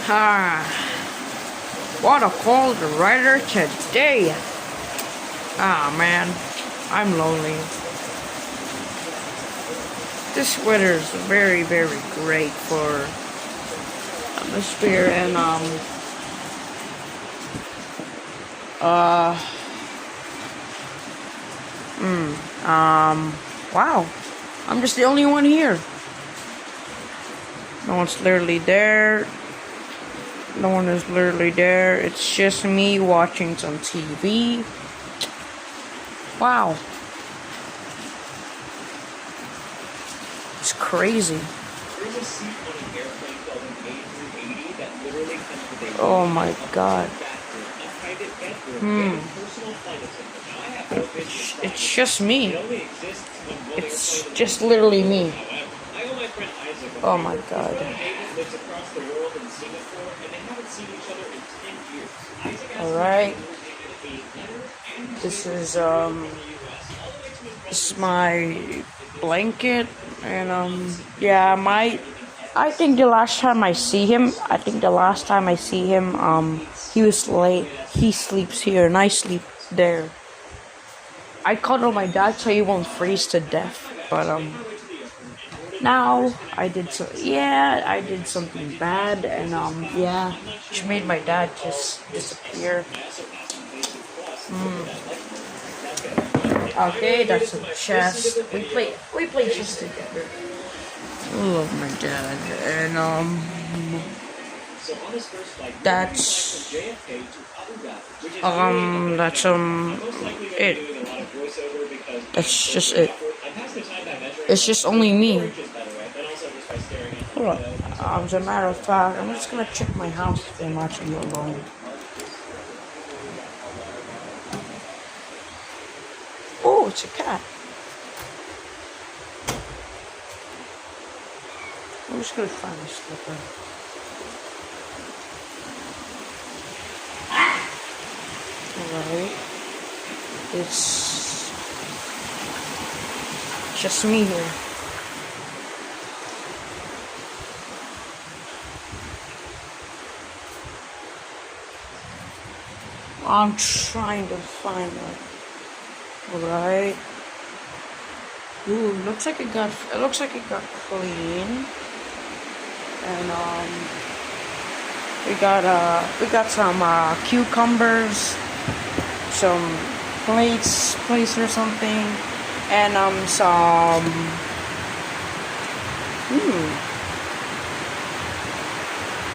Ah, what a cold weather today. Ah, man, I'm lonely. This weather is very, very great for atmosphere and uh wow. I'm just the only one here. No one's literally there. No one is literally there. It's just me watching some TV. Wow. It's crazy. Oh my god. It's just me. It's just literally me. Oh my god. Alright. This is my blanket and yeah, I think the last time I see him, he was late. He sleeps here and I sleep there. I cuddle my dad so he won't freeze to death, but now I did something bad and yeah, which made my dad just disappear. Okay, that's a chest. We play chess together. I love my dad and that's it. That's just it. It's just only me. Hold on. As a matter of fact, I'm just gonna check my house if I'm actually alone. Oh, it's a cat. I'm just gonna find a slipper. Alright. It's just me here. I'm trying to find it. Alright. Ooh, looks like it got clean. And we got some cucumbers, some plates or something, and some